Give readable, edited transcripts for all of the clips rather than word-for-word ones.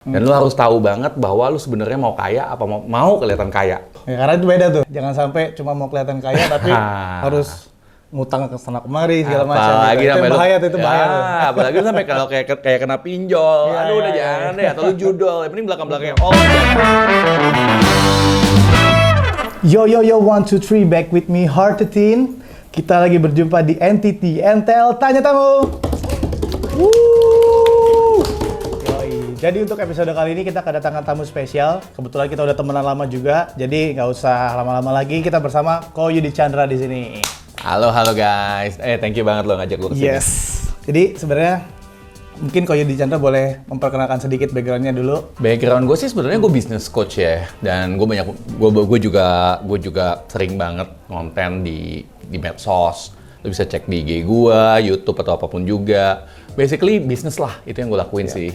Dan lu harus tahu banget bahwa lu sebenarnya mau kaya apa mau kelihatan kaya. Ya, karena itu beda tuh. Jangan sampai cuma mau kelihatan kaya tapi harus ngutang ke sana kemari segala macam. Apalagi Itu sampai bahaya tuh, itu bahaya. apalagi lu sampai kalau kayak kena pinjol. Iya, Aduh udah iya, jangan deh, atau lu judol. Yang penting belakang-belakangnya Yo 1 2 3 back with me Heartetin. Kita lagi berjumpa di NTT Entel Tanya Tamu. Yoi. Jadi untuk episode kali ini kita kedatangan tamu spesial. Kebetulan kita udah temenan lama juga, jadi nggak usah lama-lama lagi. Kita bersama Ko Yudi Chandra di sini. Halo guys. Thank you banget lo ngajak gue kesini. Yes. Jadi sebenarnya mungkin Ko Yudi Chandra boleh memperkenalkan sedikit background-nya dulu. Background gue sih sebenarnya gue business coach ya, dan gue juga sering banget konten di medsos. Lo bisa cek di IG gue, YouTube atau apapun juga. Basically bisnis lah, itu yang gue lakuin sih.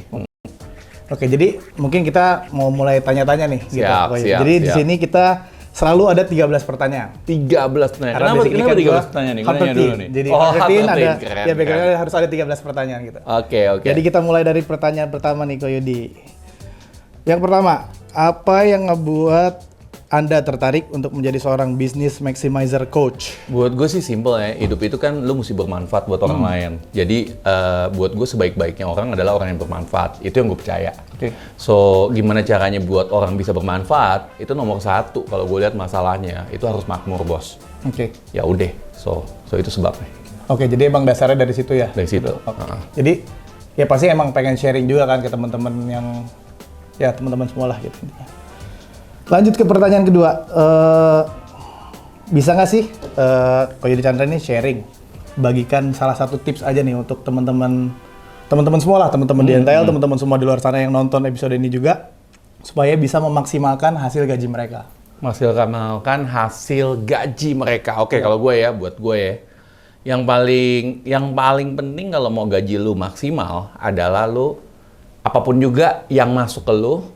Oke, jadi mungkin kita mau mulai tanya-tanya nih. Siap, gitu. siap, Jadi siap. di sini kita selalu ada 13 pertanyaan. 13 pertanyaan. Karena Kenapa kan 13 pertanyaan nih? Gue nanya dulu nih. Jadi Heartetin, ada, keren, ya background-nya keren. harus ada 13 pertanyaan gitu. Oke. Jadi kita mulai dari pertanyaan pertama nih, Ko Yudi. Yang pertama, apa yang ngebuat Anda tertarik untuk menjadi seorang business maximizer coach? Buat gue sih simple ya, hidup itu kan lu mesti bermanfaat buat orang lain. Jadi buat gue sebaik-baiknya orang adalah orang yang bermanfaat. Itu yang gue percaya. Oke. So gimana caranya buat orang bisa bermanfaat? Itu nomor satu. Kalau gue lihat masalahnya itu harus makmur bos. Oke. Ya udah. So itu sebabnya. Oke, jadi emang dasarnya dari situ ya? Dari situ. Oke. Jadi ya pasti emang pengen sharing juga kan ke teman-teman yang ya teman-teman semua lah gitu. Lanjut ke pertanyaan kedua. Bisa nggak sih Ko Yudi Chandra ini sharing, bagikan salah satu tips aja nih untuk teman-teman semua lah, teman-teman di NTL, teman-teman semua di luar sana yang nonton episode ini juga, supaya bisa memaksimalkan hasil gaji mereka. Maksimalkan hasil gaji mereka. Oke, kalau gue ya, buat gue ya, yang paling penting kalau mau gaji lu maksimal adalah lu apapun juga yang masuk ke lu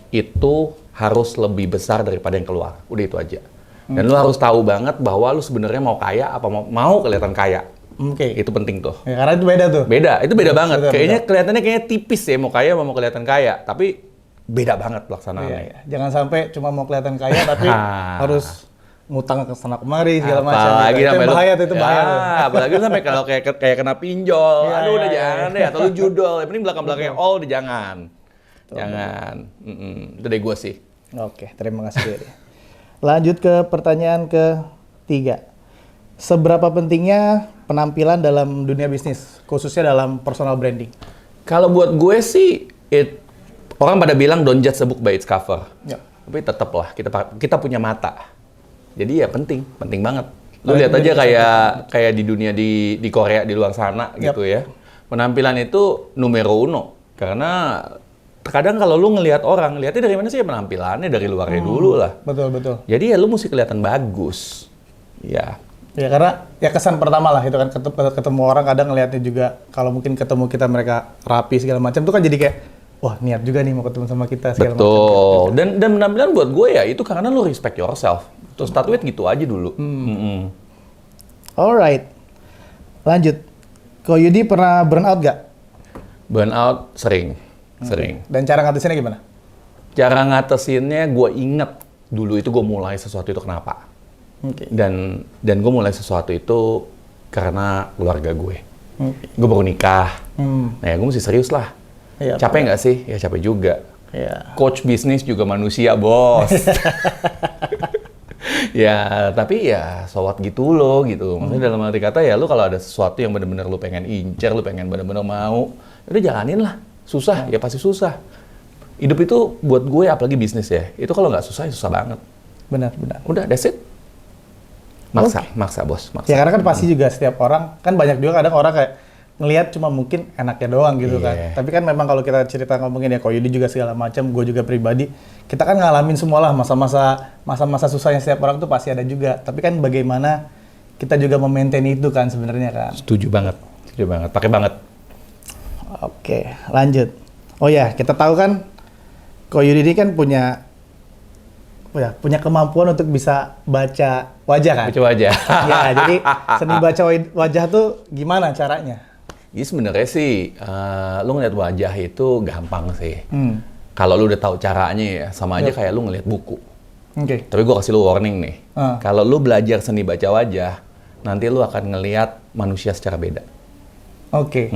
itu harus lebih besar daripada yang keluar. Udah itu aja. Dan lu harus tahu banget bahwa lu sebenarnya mau kaya apa mau kelihatan kaya. Oke. Itu penting tuh. Ya, karena itu beda tuh. Itu beda banget. Betul, Kayaknya kelihatannya tipis ya mau kaya apa mau kelihatan kaya, tapi beda banget pelaksanaannya. Iya. Jangan sampai cuma mau kelihatan kaya tapi harus ngutang ke sana kemari segala macam. Apalagi Itu sampai bahaya tuh, itu bahaya tuh. Apalagi sampai kalau kayak kena pinjol. Iya, Aduh udah iya, jangan deh, atau lu judol. Yang penting belakang-belakangnya udah jangan. Jangan. Itu dari gue sih. Oke, terima kasih Yudi. Lanjut ke pertanyaan ketiga. Seberapa pentingnya penampilan dalam dunia bisnis, khususnya dalam personal branding? Kalau buat gue sih, orang pada bilang don't judge a book by its cover. Ya. Tapi tetap lah, kita punya mata. Jadi ya penting banget. Lu Nah, lihat itu aja jadi kayak di dunia di Korea di luar sana gitu ya. Penampilan itu numero uno. Karena terkadang kalau lu ngelihat orang, lihatnya dari mana sih ya penampilannya, dari luarnya dulu lah. Betul. Jadi ya lu mesti kelihatan bagus. Ya. Ya karena ya kesan pertama lah itu kan ketemu orang kadang ngelihatnya juga kalau mungkin ketemu kita mereka rapi segala macam itu kan jadi kayak wah niat juga nih mau ketemu sama kita segala macam. Betul. Dan penampilan buat gue ya itu karena lu respect yourself. Terus start with gitu aja dulu. Alright. Lanjut. Ko Yudi pernah burnout gak? Burnout sering. Dan cara ngatasinnya gimana? Cara ngatasinnya gue inget dulu itu gue mulai sesuatu itu kenapa. Oke. Dan gue mulai sesuatu itu karena keluarga gue. Gue baru nikah. Nah ya gue mesti serius lah. Iya, Capek nggak sih? Ya capek juga. Iya. Coach bisnis juga manusia, bos. Ya, tapi ya so what gitu loh gitu. Maksudnya dalam arti kata ya lu kalau ada sesuatu yang benar-benar lu pengen incer, lu pengen benar-benar mau, udah jalanin lah. Susah, ya pasti susah. Hidup itu buat gue apalagi bisnis ya, itu kalau nggak susah ya susah banget. Benar. Udah, that's it. Maksa bos, maksa. Ya karena kan pasti juga setiap orang, kan banyak juga kadang orang kayak ngelihat cuma mungkin enaknya doang gitu kan. Tapi kan memang kalau kita cerita ngomongin ya Ko Yudi juga segala macam, gue juga pribadi, kita kan ngalamin semua lah masa-masa susahnya setiap orang tuh pasti ada juga. Tapi kan bagaimana kita juga memaintain itu kan sebenarnya kan. Setuju banget, pakai banget. Oke, lanjut. Oh ya, kita tahu kan Ko Yudi ini kan punya kemampuan untuk bisa baca wajah kan? Coba aja. Ya, jadi seni baca wajah tuh gimana caranya? Jadi sebenarnya sih, lu ngeliat wajah itu gampang sih. Kalau lu udah tahu caranya ya, sama aja kayak lu ngeliat buku. Oke. Tapi gue kasih lu warning nih. Kalau lu belajar seni baca wajah, nanti lu akan ngeliat manusia secara beda. Oke.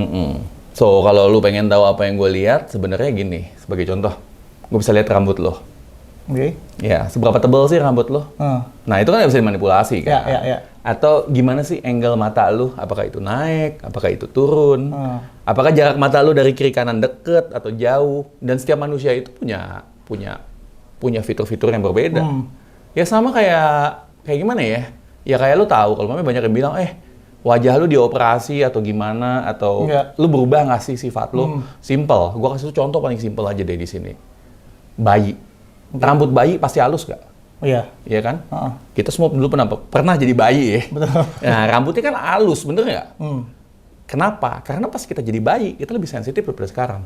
So, kalau lu pengen tahu apa yang gue lihat, sebenarnya gini, sebagai contoh, gue bisa lihat rambut lo. Oke. Ya, seberapa tebal sih rambut lo? Nah, itu kan bisa dimanipulasi kan? Ya. Atau gimana sih angle mata lu? Apakah itu naik? Apakah itu turun? Apakah jarak mata lu dari kiri kanan deket atau jauh? Dan setiap manusia itu punya fitur-fitur yang berbeda. Ya sama kayak gimana ya? Ya kayak lu tahu, kalau banyak yang bilang, wajah lu dioperasi atau gimana, atau lu berubah nggak sih sifat lu? Simple. Gua kasih contoh paling simple aja deh di sini. Bayi. Rambut bayi pasti halus nggak? Iya. Iya kan? Kita semua dulu pernah jadi bayi ya. Betul. Nah, rambutnya kan halus, bener nggak? Kenapa? Karena pas kita jadi bayi, kita lebih sensitif daripada sekarang.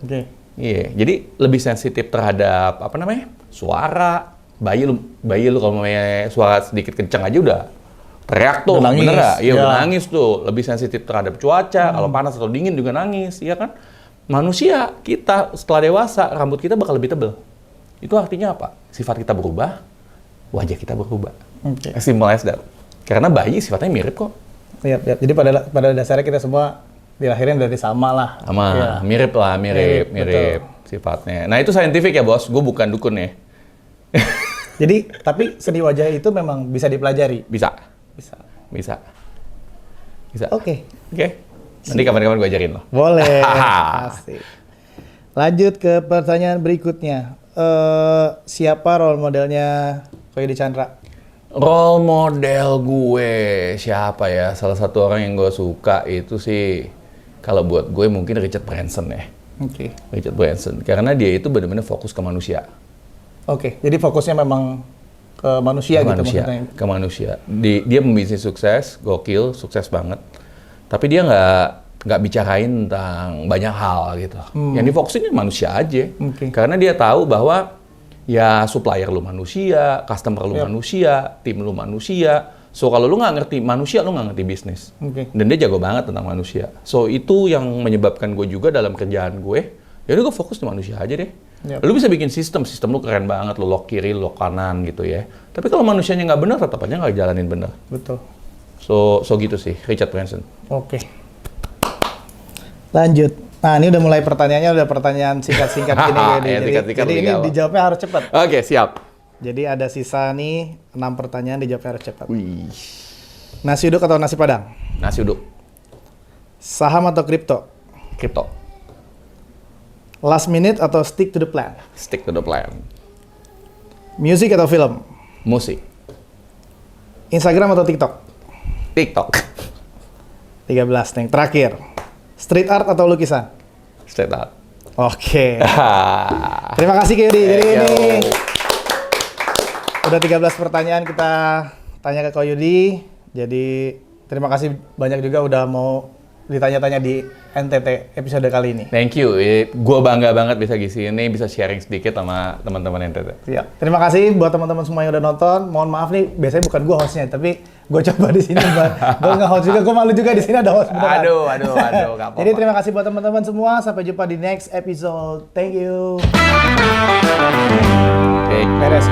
Oke. Iya, jadi lebih sensitif terhadap suara. Bayi lu kalau suara sedikit kencang aja udah teriak tuh, Udah nangis. bener nggak? Iya, Ya. udah nangis tuh. Lebih sensitif terhadap cuaca, kalau panas atau dingin juga nangis, iya kan? Manusia, kita setelah dewasa, rambut kita bakal lebih tebal. Itu artinya apa? Sifat kita berubah, wajah kita berubah. Oke. As simple as that. Karena bayi sifatnya mirip kok. Iya. Jadi pada dasarnya kita semua dilahirin dari sama lah. Sama, Iya. mirip lah, mirip Betul. sifatnya. Nah, itu scientific ya, Bos. Gue bukan dukun ya. Jadi, tapi seni wajah itu memang bisa dipelajari. Bisa. Bisa. Oke. Nanti kapan-kapan gue ajarin lo. Boleh. Asik. Lanjut ke pertanyaan berikutnya. Siapa role modelnya Koyudi Chandra? Role model gue siapa ya? Salah satu orang yang gue suka itu sih, kalau buat gue mungkin Richard Branson ya. Oke. Richard Branson. Karena dia itu benar-benar fokus ke manusia. Oke. Jadi fokusnya memang ke manusia gitu maksudnya. Ke manusia. Dia pembisnis sukses, gokil, sukses banget. Tapi dia nggak bicarain tentang banyak hal gitu. Yang difokusin manusia aja. Karena dia tahu bahwa ya supplier lu manusia, customer lu manusia, tim lu manusia. So kalau lu nggak ngerti manusia, lu nggak ngerti bisnis. Dan dia jago banget tentang manusia. So itu yang menyebabkan gue juga dalam kerjaan gue, ya udah gue fokus di manusia aja deh. Lu bisa bikin sistem lu keren banget, lu lock kiri, lu lock kanan gitu ya. Tapi kalau manusianya nggak benar, tetap aja nggak jalanin benar. Betul. So gitu sih, Richard Branson. Oke. Lanjut. Nah, ini udah mulai pertanyaannya, udah pertanyaan singkat-singkat gini. Jadi ini dijawabnya harus cepat. Oke, siap. Jadi ada sisa nih 6 pertanyaan, dijawabnya harus cepat. Wih. Nasi uduk atau nasi padang? Nasi uduk. Saham atau kripto? Kripto. Last minute atau stick to the plan? Stick to the plan. Musik atau film? Musik. Instagram atau TikTok? TikTok. 13 nih. Terakhir. Street art atau lukisan? Straight out. Oke. Terima kasih Koyudi. Jadi ini udah 13 pertanyaan kita tanya ke Koyudi. Jadi terima kasih banyak juga udah mau ditanya-tanya di NTT episode kali ini. Thank you. Gue bangga banget bisa di sini, bisa sharing sedikit sama teman-teman NTT. Siap. Terima kasih buat teman-teman semua yang udah nonton. Mohon maaf nih, biasanya bukan gue hostnya, tapi gue coba di sini. Gue nge-host juga, gue malu juga di sini ada host beneran. Aduh, gak apa-apa. Jadi terima kasih buat teman-teman semua. Sampai jumpa di next episode. Thank you. Okay. Beres,